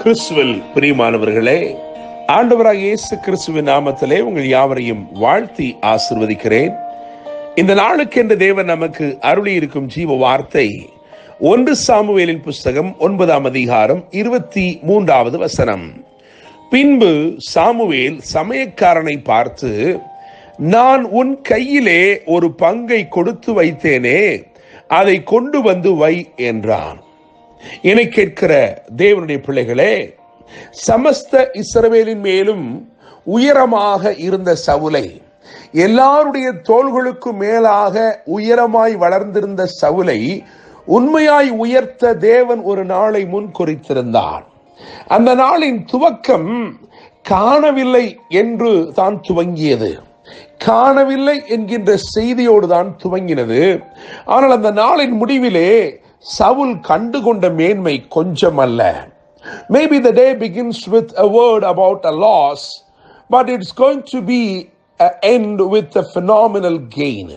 கிறிஸ்துவில் பிரியமானவர்களே, ஆண்டவராகிய இயேசு கிறிஸ்துவின் நாமத்திலே உங்கள் யாவரையும் வாழ்த்தி ஆசீர்வதிக்கிறேன். இந்த நாளுக்கென்று தேவன் நமக்கு அருளி இருக்கும் ஜீவ வார்த்தை 1 சாமுவேலின் புஸ்தகம் 9ஆம் அதிகாரம் 23வது வசனம். பின்பு சாமுவேல் சமையற்காரனை பார்த்து, நான் உன் கையிலே ஒரு பங்கை கொடுத்து வைத்தேனே, அதை கொண்டு வந்து வை என்றான். என்னை கேட்கிற தேவனுடைய பிள்ளைகளே, சமஸ்த இஸ்ரவேலின் மேலும் உயரமாக இருந்த சவுலை, எல்லாருடைய தோள்களுக்கு மேலாக உயரமாய் வளர்ந்திருந்த சவுலை உண்மையாய் உயர்த்த தேவன் ஒரு நாளை முன் குறித்திருந்தார். அந்த நாளின் துவக்கம் காணவில்லை என்று தான் துவங்கியது. காணவில்லை என்கின்ற செய்தியோடு தான் துவங்கினது. ஆனால் அந்த நாளின் முடிவிலே சவுல் கண்டுகொண்ட மேன்மை கொஞ்சம் அல்ல. Maybe the day begins with a word about a loss, but it's going to be an end with a phenomenal gain.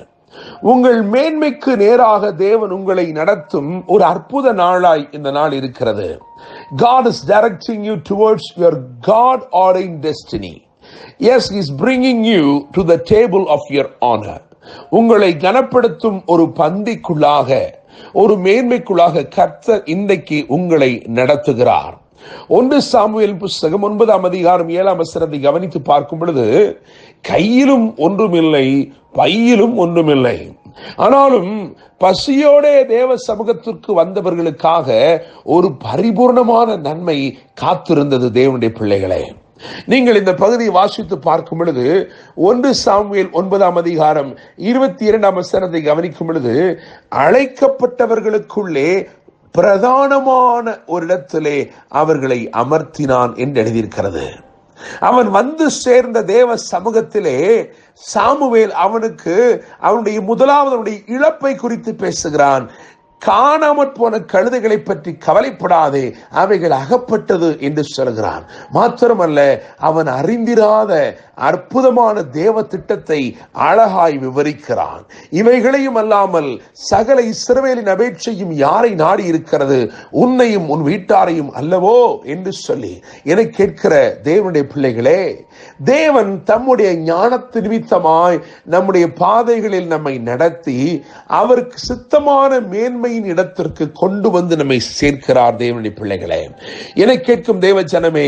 உங்கள் மேன்மைக்கு நேராக தேவன் உங்களை நடத்தும் ஒரு அற்புத நாளாய் இந்த நாள் இருக்கிறது. God is directing you towards your God-ordained destiny. Yes, He is bringing you to the table of your honor. உங்களை கனப்படுத்தும் ஒரு பந்திக்குள்ளாக, ஒரு மேன்மைக்குள்ளாக கர்த்தர் இன்றைக்கு உங்களை நடத்துகிறார். 1 சாமுவேல் புஸ்தகம் 9ஆம் அதிகாரம் 7ஆம் வசனத்தை கவனித்து பார்க்கும் பொழுது, கையிலும் ஒன்றுமில்லை, பையிலும் ஒன்றுமில்லை, ஆனாலும் பசியோடே தேவ சமூகத்திற்கு வந்தவர்களுக்காக ஒரு பரிபூர்ணமான நன்மை காத்திருந்தது. தேவனுடைய பிள்ளைகளே, நீங்கள் இந்த பகுதியை வாசித்து பார்க்கும் பொழுது 1 சாமுவேல் 9ஆம் அதிகாரம் 22ஆம் வசனத்தை கவனிக்கும் பொழுது, அழைக்கப்பட்டவர்களுக்குள்ளே பிரதானமான ஒரு இடத்திலே அவர்களை அமர்த்தினான் என்று எழுதியிருக்கிறது. அவன் வந்து சேர்ந்த தேவ சமூகத்திலே சாமுவேல் அவனுக்கு அவனுடைய முதலாவது இழப்பை குறித்து பேசுகிறான். காணாமற் போன கழுதைகளை பற்றி கவலைப்படாதே, அவைகள் அகப்பட்டது என்று சொல்கிறான். மாத்திரமல்ல, அவன் அறிந்திராத அற்புதமான தேவ திட்டத்தை அழகாய் விவரிக்கிறான். இவைகளையும் அல்லாமல் சகல இஸ்ரவேலின் அபேட்சையும் யாரை நாடி இருக்கிறது? உன்னையும் உன் வீட்டாரையும் அல்லவோ என்று சொல்லி என கேட்கிற தேவனுடைய பிள்ளைகளே, தேவன் தம்முடைய ஞானத்து நிமித்தமாய் நம்முடைய பாதைகளில் நம்மை நடத்தி அவருக்கு சித்தமான மேன்மையின் இடத்திற்கு கொண்டு வந்து நம்மை சேர்க்கிறார். தேவனுடைய பிள்ளைகளே, என கேட்கும் தேவ ஜனமே,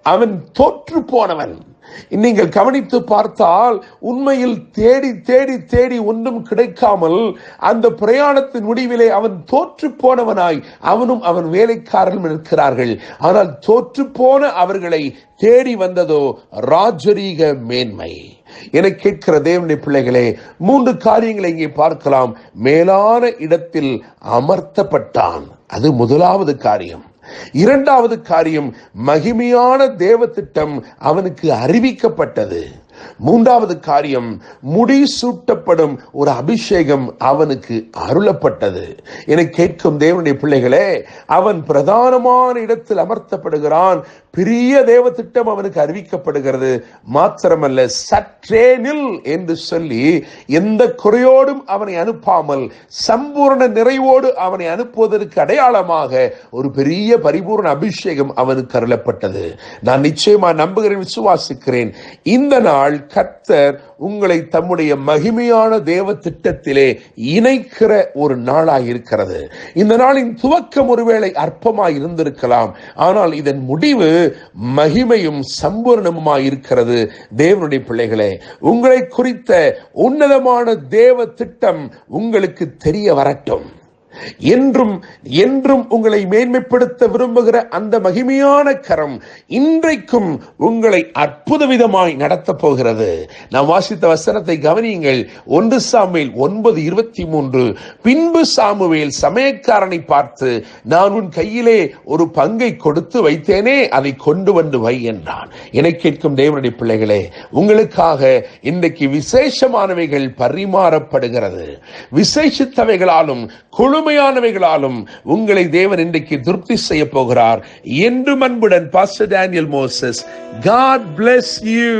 அவன் தோற்று போனவன். நீங்கள் கவனித்து பார்த்தால் உண்மையில் தேடி தேடி தேடி ஒன்றும் கிடைக்காமல் அந்த பிரயாணத்தின் முடிவிலே அவன் தோற்று போனவனாய் அவனும் அவன் வேலைக்காரர்களும் இருக்கிறார்கள். ஆனால் தோற்று போன அவர்களை தேடி வந்ததோ ராஜரீக மேன்மை. என கேட்கிற தேவனுடைய பிள்ளைகளே, 3 காரியங்களை இங்கே பார்க்கலாம். மேலான இடத்தில் அமர்த்தப்பட்டான், அது முதலாவது காரியம். 2வது காரியம், மகிமையான தேவ திட்டம் அவனுக்கு அறிவிக்கப்பட்டது. 3வது காரியம், முடிசூட்டப்படும் ஒரு அபிஷேகம் அவனுக்கு அருளப்பட்டது. என கேட்கும் தேவனுடைய பிள்ளைகளே, அவன் பிரதானமான இடத்தில் அமர்த்தப்படுகிறான். பெரிய தேவ திட்டம் அவனுக்கு அறிவிக்கப்படுகிறது. மாத்திரமல்ல, சற்றேனில் என்று சொல்லி எந்த குறையோடும் அவனை அனுப்பாமல் சம்பூர்ண நிறைவோடு அவனை அனுப்புவதற்கு அடையாளமாக ஒரு பெரிய பரிபூர்ண அபிஷேகம் அவனுக்கு அருளப்பட்டது. நான் நிச்சயமா நம்புகிறேன், விசுவாசிக்கிறேன். இந்த நாள் கர்த்தர் உங்களை தம்முடைய மகிமையான தேவ திட்டத்திலே இணைக்கிற ஒரு நாளாய் இருக்கிறது. இந்த நாளின் துவக்கம் ஒருவேளை அற்பமாய் இருந்திருக்கலாம், ஆனால் இதன் முடிவு மகிமையும் சம்பூர்ணமுமாய் இருக்கிறது. தேவனுடைய பிள்ளைகளே, உங்களை குறித்த உன்னதமான தேவ திட்டம் உங்களுக்கு தெரிய வரட்டும். என்றும் என்றும் உங்களை மேன்மைப்படுத்த விரும்புகிற அந்த மகிமையான கரம் இன்றைக்கும் உங்களை அற்புத விதமாய் நடத்த போகிறது. நாம் வாசித்த வசனத்தை கவனியுங்கள். 1 சாமுவேல் 9:23. பின்பு சாமுவேல் சமையற்காரனை பார்த்து, நான் உன் கையிலே ஒரு பங்கை கொடுத்து வைத்தேனே, அதை கொண்டு வந்து வை என்றான். என கேட்கும் தேவனுடைய பிள்ளைகளே, உங்களுக்காக இன்றைக்கு விசேஷமானவைகள் பரிமாறப்படுகிறது. விசேஷித்தவைகளாலும் குழுமையானவைகளாலும் உங்களை தேவன் இன்றைக்கு திருப்தி செய்ய போகிறார். என்று அன்புடன் pastor Daniel Moses. God bless you.